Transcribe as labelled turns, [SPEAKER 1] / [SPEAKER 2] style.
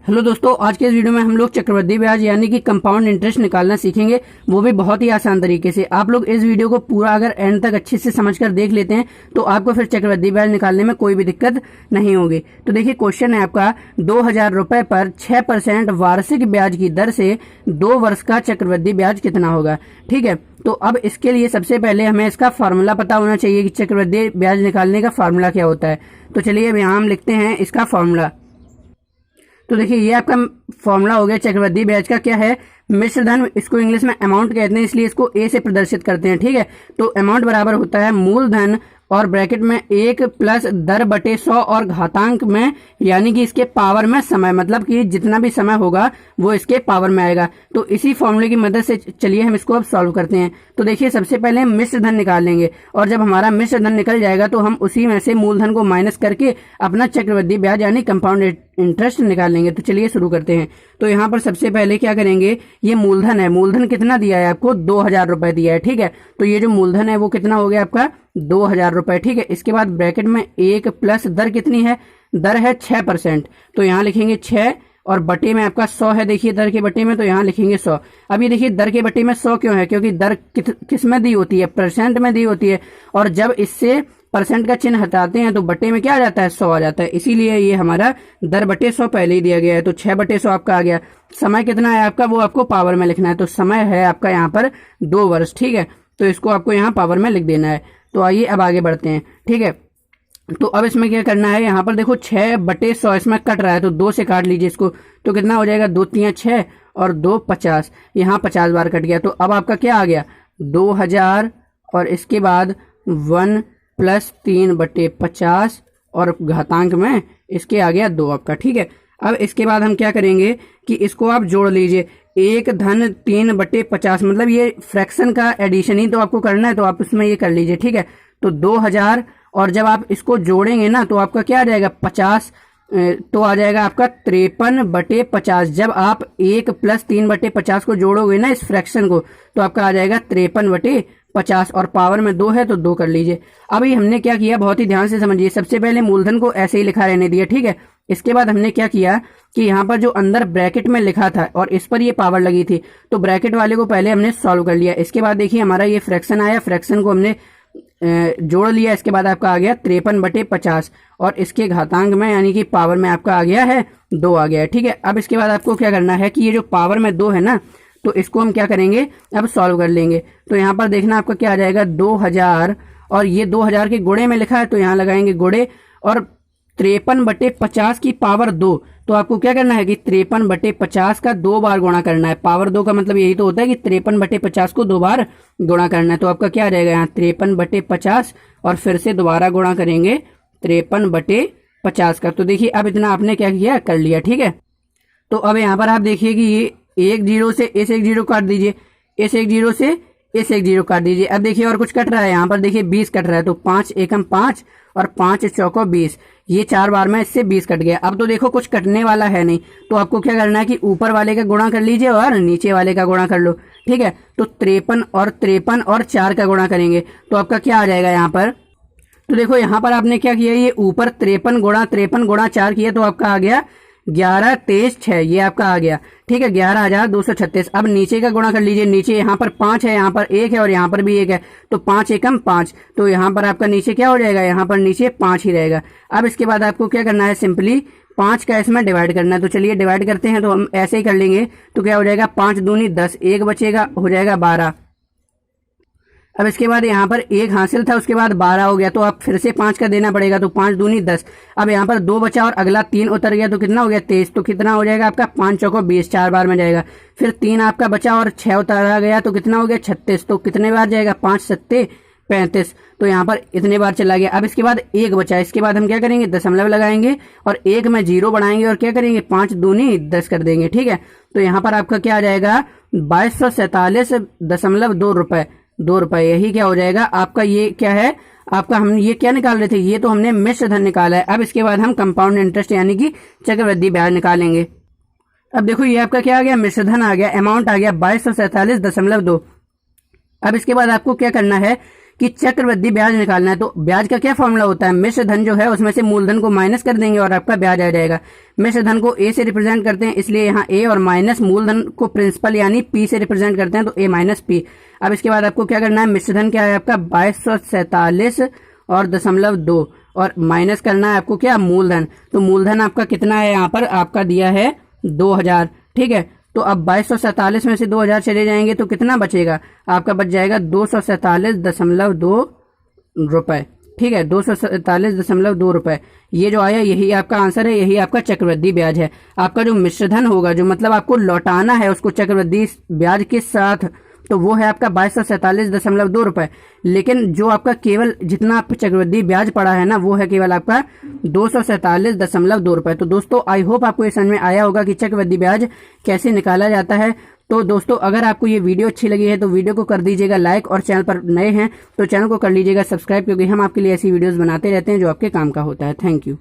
[SPEAKER 1] Hello दोस्तों, आज के इस वीडियो में हम लोग चक्रवृद्धि ब्याज यानी कि कंपाउंड इंटरेस्ट निकालना सीखेंगे, वो भी बहुत ही आसान तरीके से। आप लोग इस वीडियो को पूरा अगर एंड तक अच्छे से समझकर देख लेते हैं तो आपको फिर चक्रवृद्धि ब्याज निकालने में कोई भी दिक्कत नहीं होगी। तो देखिए, क्वेश्चन है आपका 2000 रुपए पर 6% वार्षिक ब्याज की दर से 2 वर्ष का चक्रवृद्धि ब्याज कितना होगा। ठीक है, तो अब इसके लिए सबसे पहले हमें इसका फार्मूला पता होना चाहिए कि चक्रवृद्धि ब्याज निकालने का फार्मूला क्या होता है। तो चलिए अब यहाँ हम लिखते हैं इसका फार्मूला। तो देखिए, ये आपका फॉर्मूला हो गया चक्रवृद्धि ब्याज का। क्या है? मिश्र धन, इसको इंग्लिश में अमाउंट कहते हैं, इसलिए इसको ए से प्रदर्शित करते हैं। ठीक है, तो अमाउंट बराबर होता है मूलधन और ब्रैकेट में 1 प्लस दर बटे 100 और घातांक में यानी कि इसके पावर में समय, मतलब कि जितना भी समय होगा वो इसके पावर में आएगा। तो इसी फॉर्मूले की मदद से चलिए हम इसको अब सॉल्व करते हैं। तो देखिए, सबसे पहले हम मिश्र धन निकाल लेंगे और जब हमारा मिश्र धन निकल जाएगा तो हम उसी में से मूलधन को माइनस करके अपना चक्रवृद्धि ब्याज यानी कंपाउंड इंटरेस्ट निकाल लेंगे। तो चलिए शुरू करते हैं। तो यहाँ पर सबसे पहले क्या करेंगे, ये मूलधन है। मूलधन कितना दिया है आपको? 2000 रुपए दिया है। ठीक है, तो ये जो मूलधन है वो कितना हो गया आपका? 2000 रुपए। ठीक है, इसके बाद ब्रैकेट में 1 प्लस दर कितनी है? दर है 6%। तो यहाँ लिखेंगे 6 और बटे में आपका 100 है। देखिए, दर के बटे में, तो यहाँ लिखेंगे 100। अब ये देखिए, दर के बटे में 100 क्यों है? क्योंकि दर किस में दी होती है? परसेंट में दी होती है, और जब इससे परसेंट का चिन्ह हटाते हैं तो बटे में क्या आ जाता है? 100 आ जाता है। इसीलिए ये हमारा दर बटे 100 पहले ही दिया गया है। तो 6 बटे 100 आपका आ गया। समय कितना है आपका? वो आपको पावर में लिखना है। तो समय है आपका यहाँ पर 2 वर्ष। ठीक है, तो इसको आपको यहाँ पावर में लिख देना है। तो आइए अब आगे बढ़ते हैं। ठीक है, तो अब इसमें क्या करना है, यहाँ पर देखो 6 बटे 100 इसमें कट रहा है, तो 2 से काट लीजिए इसको। तो कितना हो जाएगा? 2 3 6 और 2 50। यहाँ 50 बार कट गया। तो अब आपका क्या आ गया? 2000 और इसके बाद 1 प्लस 3 बटे 50 और घातांक में इसके आ गया 2 आपका। ठीक है, अब इसके बाद हम क्या करेंगे कि इसको आप जोड़ लीजिए। 1 धन 3 बटे 50, मतलब ये फ्रैक्शन का एडिशन ही तो आपको करना है, तो आप इसमें ये कर लीजिए। ठीक है, तो 2000 और जब आप इसको जोड़ेंगे ना तो आपका क्या आ जाएगा? 50, तो आ जाएगा आपका 53 बटे 50। जब आप 1 प्लस 3 बटे 50 को जोड़ोगे ना इस फ्रैक्शन को, तो आपका आ जाएगा 53 बटे 50 और पावर में 2 है तो 2 कर लीजिए। अभी हमने क्या किया, बहुत ही ध्यान से समझिए। सबसे पहले मूलधन को ऐसे ही लिखा रहने दिया। ठीक है, इसके बाद हमने क्या किया कि यहाँ पर जो अंदर ब्रैकेट में लिखा था और इस पर ये पावर लगी थी, तो ब्रैकेट वाले को पहले हमने सॉल्व कर लिया। इसके बाद देखिए हमारा ये फ्रैक्शन आया, फ्रैक्शन को हमने जोड़ लिया। इसके बाद आपका आ गया 53 बटे 50 और इसके घातांक में यानी कि पावर में आपका आ गया है 2 आ गया है। ठीक है, अब इसके बाद आपको क्या करना है कि ये जो पावर में 2 है ना, तो इसको हम क्या करेंगे, अब सॉल्व कर लेंगे। तो यहाँ पर देखना आपका क्या आ जाएगा, 2000 और ये 2000 के गुणे में लिखा है तो यहाँ लगाएंगे गुणे, और 53 बटे 50 की पावर 2। तो आपको क्या करना है कि 53 बटे 50 का 2 बार गुणा करना है। पावर 2 का मतलब यही तो होता है कि 53 बटे 50 को 2 बार गुणा करना है। तो आपका क्या आ जाएगा यहाँ 53 बटे 50 और फिर से दोबारा गुणा करेंगे 53 बटे 50 का। तो देखिए, अब इतना आपने क्या किया, कर लिया। ठीक है, तो अब यहाँ पर आप देखिए कि ये 1 0 से इस 1 0 काट दीजिए, इस 1 0 से इस 1 0 काट दीजिए। अब देखिए और कुछ कट रहा है, यहाँ पर देखिए 20 कट रहा है। तो 5 एकम 5 और 5 चौको 20, ये 4 बार में इससे 20 कट गया। अब तो देखो कुछ कटने वाला है नहीं, तो आपको क्या करना है कि ऊपर वाले का गुणा कर लीजिए और नीचे वाले का गुणा कर लो। ठीक है, तो 53 और 53 और 4 का गुणा करेंगे तो आपका क्या आ जाएगा यहाँ पर। तो देखो यहाँ पर आपने क्या किया, ये ऊपर 53 गुणा 4 किया तो आपका आ गया 11 23 6, ये आपका आ गया। ठीक है, 11,236। अब नीचे का गुणा कर लीजिए। नीचे यहाँ पर 5 है, यहाँ पर 1 है और यहाँ पर भी 1 है, तो 5 एकम 5। तो यहाँ पर आपका नीचे क्या हो जाएगा, यहाँ पर नीचे 5 ही रहेगा। अब इसके बाद आपको क्या करना है, सिंपली 5 का इसमें डिवाइड करना है। तो चलिए डिवाइड करते हैं। तो हम ऐसे ही कर लेंगे। तो क्या हो जाएगा, 5 दूनी 10, 1 बचेगा, हो जाएगा 12। अब इसके बाद यहाँ पर 1 हासिल था, उसके बाद 12 हो गया, तो आप फिर से 5 का देना पड़ेगा। तो 5 दूनी 10। अब यहाँ पर 2 बचा और अगला 3 उतर गया, तो कितना हो गया 23। तो कितना हो जाएगा आपका 5 चौको 20, 4 बार में जाएगा। फिर 3 आपका बचा और 6 उतारा गया, तो कितना हो गया 36। तो कितने बार जाएगा, 5 सत्ते 35। तो यहाँ पर इतने बार चला गया। अब इसके बाद 1 बचा, इसके बाद हम क्या करेंगे, दशमलव लगाएंगे और 1 में 0 बढ़ाएंगे और क्या करेंगे, 5 दूनी 10 कर देंगे। ठीक है, तो यहाँ पर आपका क्या आ जाएगा, 2247.2 रुपए, 2 रुपए। यही क्या हो जाएगा आपका, ये क्या है आपका, हम ये क्या निकाल रहे थे, ये तो हमने मिश्र धन निकाला है। अब इसके बाद हम कंपाउंड इंटरेस्ट यानी कि चक्रवृद्धि ब्याज निकालेंगे। अब देखो ये आपका क्या आ गया, मिश्र धन आ गया, अमाउंट आ गया 2247.2। अब इसके बाद आपको क्या करना है कि चक्रवृद्धि ब्याज निकालना है। तो ब्याज का क्या फॉर्मूला होता है, मिश्र धन जो है उसमें से मूलधन को माइनस कर देंगे और आपका ब्याज आ जाएगा। मिश्र धन को ए से रिप्रेजेंट करते हैं, इसलिए यहाँ ए और माइनस मूलधन को प्रिंसिपल यानी पी से रिप्रेजेंट करते हैं, तो ए माइनस पी। अब इसके बाद आपको क्या करना है, मिश्र धन क्या है आपका 2247.2 और माइनस करना है आपको क्या, मूलधन। तो मूलधन आपका कितना है, यहाँ पर आपका दिया है 2000, ठीक है। तो अब 2247 में से 2000 चले जाएंगे तो कितना बचेगा, आपका बच जाएगा 247.2 रुपए, ठीक है, 247.2 रुपए। ये जो आया यही आपका आंसर है, यही आपका चक्रवृद्धि ब्याज है। आपका जो मिश्रधन होगा, जो मतलब आपको लौटाना है उसको चक्रवृद्धि ब्याज के साथ, तो वो है आपका 2247.2 रुपए। लेकिन जो आपका केवल जितना आप चक्रवृद्धि ब्याज पड़ा है ना, वो है केवल आपका 247.2 रुपए। तो दोस्तों आई होप आपको ये समझ में आया होगा कि चक्रवृद्धि ब्याज कैसे निकाला जाता है। तो दोस्तों अगर आपको ये वीडियो अच्छी लगी है तो वीडियो को कर दीजिएगा लाइक, और चैनल पर नए हैं तो चैनल को कर लीजिएगा सब्सक्राइब, क्योंकि हम आपके लिए ऐसी वीडियोस बनाते रहते हैं जो आपके काम का होता है। Thank you.